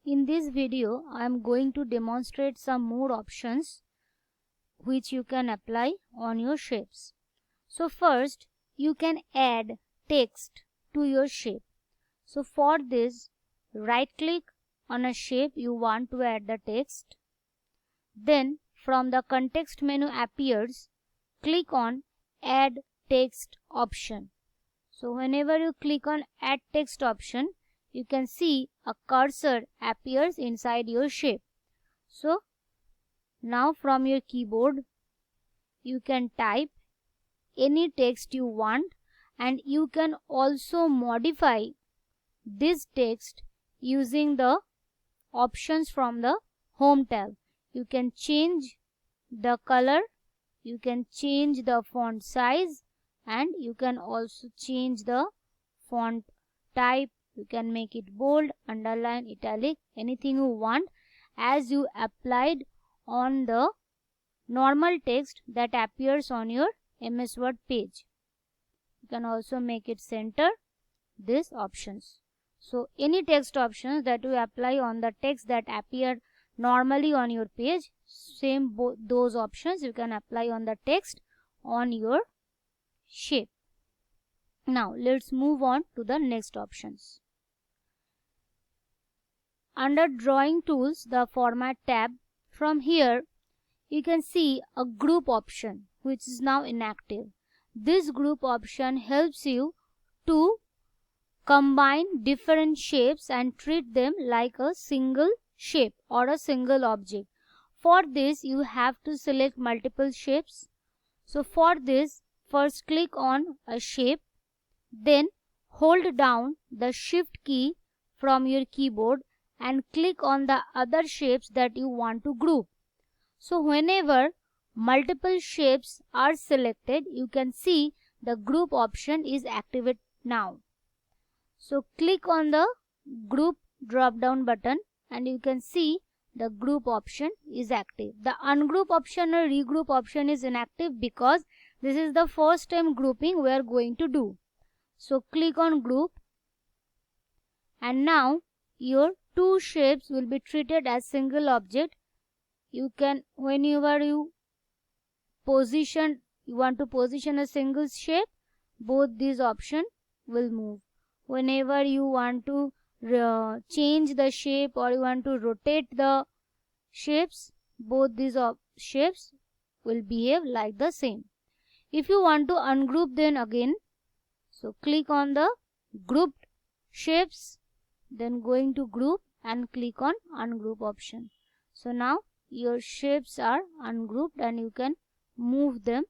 In this video, I am going to demonstrate some more options which you can apply on your shapes. So first, you can add text to your shape. So for this, right click on a shape you want to add the text. Then from the context menu appears, click on add text option. So whenever you click on add text option, you can see a cursor appears inside your shape. So now from your keyboard, you can type any text you want, and you can also modify this text using the options from the home tab. You can change the color, you can change the font size, and you can also change the font type. You can make it bold, underline, italic, anything you want as you applied on the normal text that appears on your MS Word page. You can also make it center, these options. So any text options that you apply on the text that appear normally on your page, same those options you can apply on the text on your shape. Now let's move on to the next options. Under drawing tools, the format tab, from here you can see a group option which is now inactive. This group option helps you to combine different shapes and treat them like a single shape or a single object. For this, you have to select multiple shapes. So for this, first click on a shape, then hold down the shift key from your keyboard and click on the other shapes that you want to group. So whenever multiple shapes are selected, you can see the group option is activated now. So click on the group drop down button and you can see the group option is active. The ungroup option or regroup option is inactive because this is the first time grouping we are going to do. So click on group, and now your two shapes will be treated as single object. You can, whenever you want to position a single shape, both these options will move. Whenever you want to change the shape or you want to rotate the shapes, both these shapes will behave like the same. If you want to ungroup, then again, so click on the grouped shapes, then going to group and click on ungroup option. So now your shapes are ungrouped and you can move them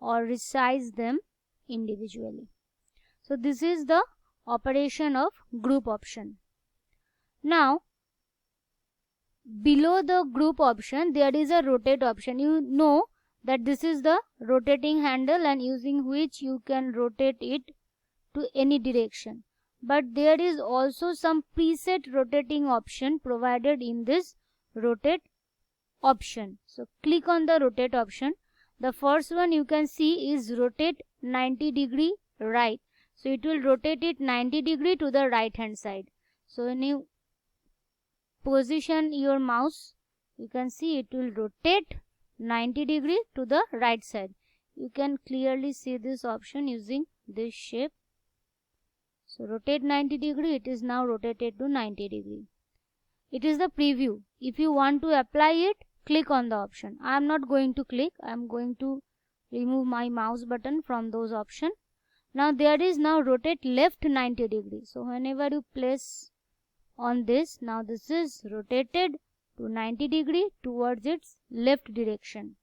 or resize them individually. So this is the operation of group option. Now below the group option there is a rotate option. You know that this is the rotating handle and using which you can rotate it to any direction. But there is also some preset rotating option provided in this rotate option. So click on the rotate option. The first one you can see is rotate 90 degree right. So it will rotate it 90 degree to the right hand side. So when you position your mouse, you can see it will rotate 90 degree to the right side. You can clearly see this option using this shape. So rotate 90 degree, it is now rotated to 90 degree. It is the preview. If you want to apply it, click on the option. I am not going to click. I am going to remove my mouse button from those options. Now there is now rotate left 90 degree. So whenever you place on this, now this is rotated to 90 degree towards its left direction.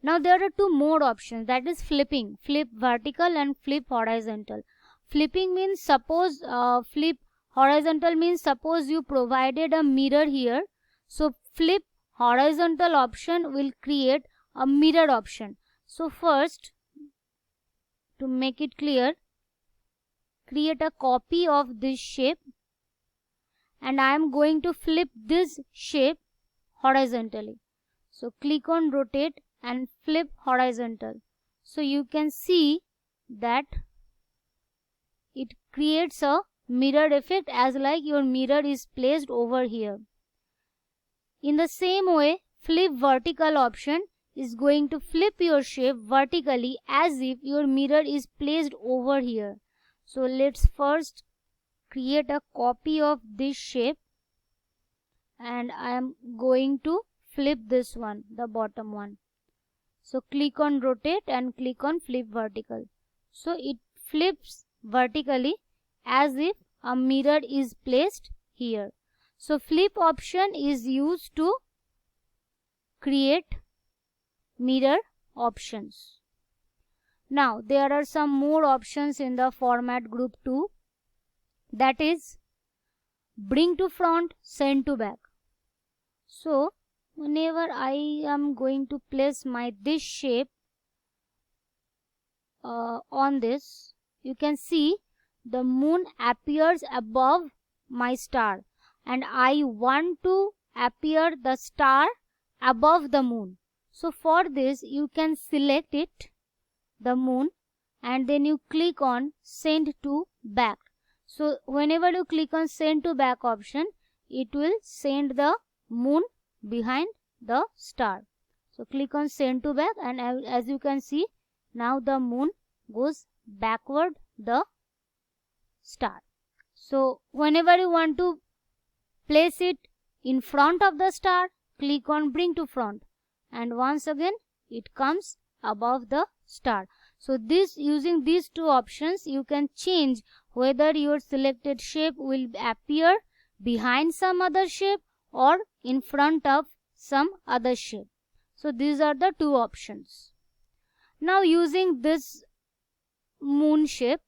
Now there are two more options, that is flipping, flip vertical and flip horizontal. Flipping means suppose flip horizontal means suppose you provided a mirror here. So flip horizontal option will create a mirror option. So first, to make it clear, create a copy of this shape and I am going to flip this shape horizontally. So click on rotate and flip horizontal. So you can see that it creates a mirror effect, as like your mirror is placed over here. In the same way, flip vertical option is going to flip your shape vertically as if your mirror is placed over here. So let's first create a copy of this shape, and I am going to flip this one, the bottom one. So click on rotate and click on flip vertical. So it flips vertically as if a mirror is placed here. So flip option is used to create mirror options. Now there are some more options in the format group 2, that is bring to front, send to back. So whenever I am going to place this shape on this, you can see the moon appears above my star, and I want to appear the star above the moon. So for this you can select it, the moon, and then you click on send to back. So whenever you click on send to back option, it will send the moon behind the star. So click on send to back, and as you can see, now the moon goes backward the star. So whenever you want to place it in front of the star, click on bring to front, and once again it comes above the star. So using these two options you can change whether your selected shape will appear behind some other shape or in front of some other shape. So these are the two options. Now using this moon shape,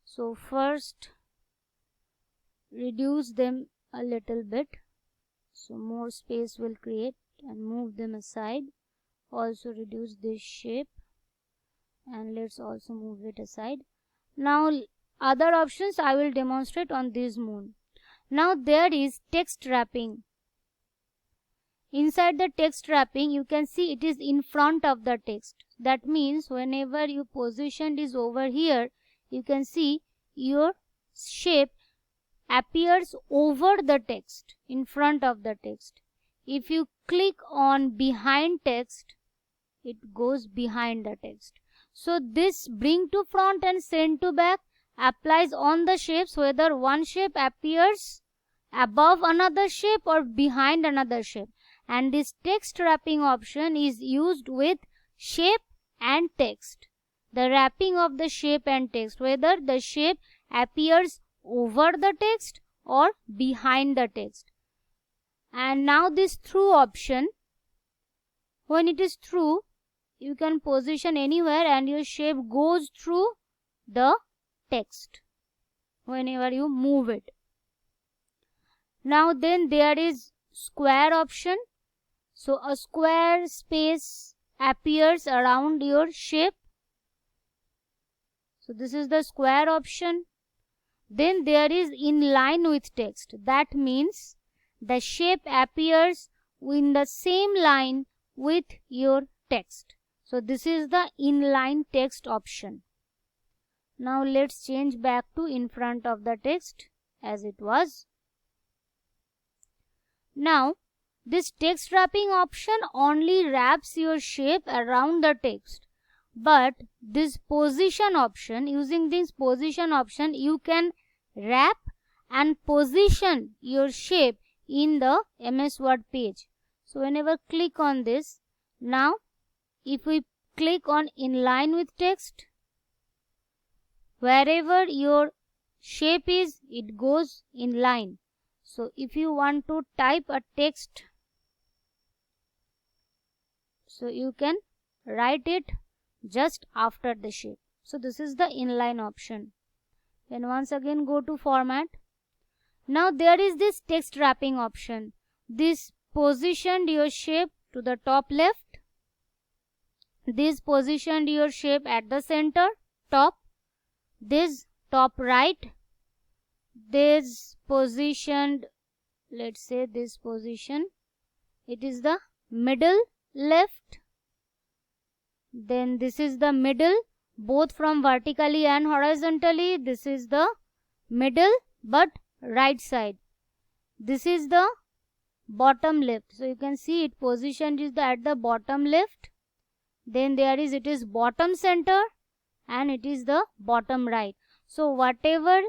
so first reduce them a little bit, so more space will create, and move them aside. Also reduce this shape, and let's also move it aside. Now other options I will demonstrate on this moon. Now there is text wrapping. Inside the text wrapping you can see it is in front of the text. That means whenever you positioned is over here, you can see your shape appears over the text, in front of the text. If you click on behind text, it goes behind the text. So this bring to front and send to back applies on the shapes whether one shape appears above another shape or behind another shape. And this text wrapping option is used with shape and text. The wrapping of the shape and text, whether the shape appears over the text or behind the text. And now this through option, when it is through, you can position anywhere and your shape goes through the text whenever you move it. Now then there is square option. So a square space appears around your shape. So this is the square option. Then there is in line with text. That means the shape appears in the same line with your text. So this is the inline text option. Now let's change back to in front of the text as it was. Now this text wrapping option only wraps your shape around the text. But this position option, using this position option, you can wrap and position your shape in the MS Word page. So whenever click on this, now if we click on in line with text, wherever your shape is, it goes in line. So if you want to type a text, so you can write it just after the shape. So this is the inline option. Then once again go to format. Now there is this text wrapping option. This positioned your shape to the top left. This positioned your shape at the center, top. This top right. This positioned, let's say this position, it is the middle left. Then this is the middle, both from vertically and horizontally. This is the middle but right side. This is the bottom left. So you can see it positioned is at the bottom left. Then there is, it is bottom center and it is the bottom right. So wherever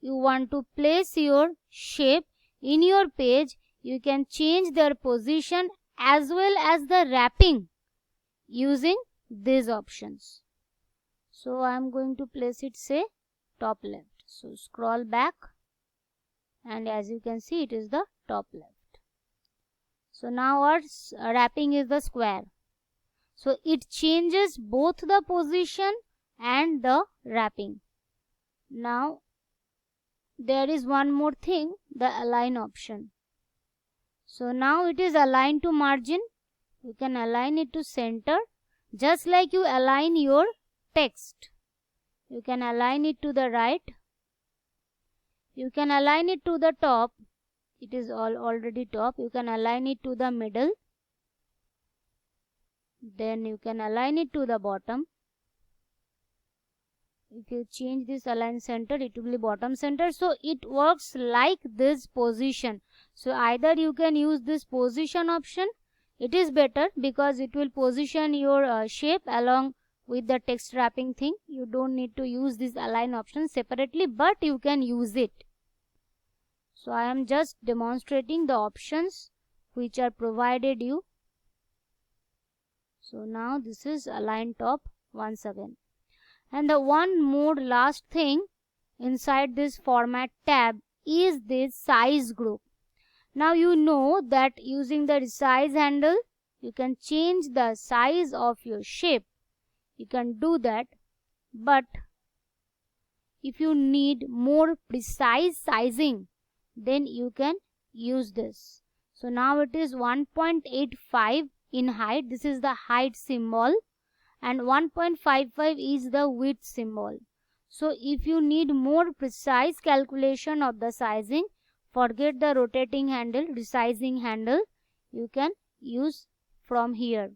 you want to place your shape in your page, you can change their position as well as the wrapping using these options. So I am going to place it, say, top left. So scroll back and as you can see, it is the top left. So now our wrapping is the square. So it changes both the position and the wrapping. Now there is one more thing, the align option. So now it is aligned to margin. You can align it to center just like you align your text. You can align it to the right. You can align it to the top. It is already top. You can align it to the middle. Then you can align it to the bottom. If you change this align center, it will be bottom center. So it works like this position. So either you can use this position option. It is better because it will position your shape along with the text wrapping thing. You don't need to use this align option separately, but you can use it. So I am just demonstrating the options which are provided you. So now this is align top once again. And the one more last thing inside this format tab is this size group. Now you know that using the resize handle, you can change the size of your shape. You can do that, but if you need more precise sizing, then you can use this. So now it is 1.85 in height. This is the height symbol, and 1.55 is the width symbol. So if you need more precise calculation of the sizing, forget the rotating handle, resizing handle, you can use from here.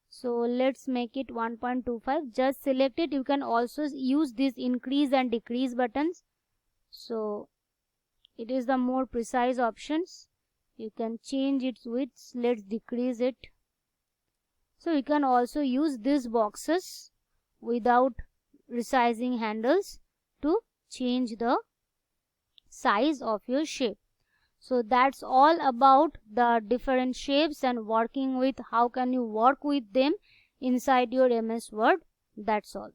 So let's make it 1.25. Just select it. You can also use this increase and decrease buttons. So it is the more precise options. You can change its width. Let's decrease it. So you can also use these boxes without resizing handles to change the size of your shape. So that's all about the different shapes and working with how can you work with them inside your MS Word. That's all.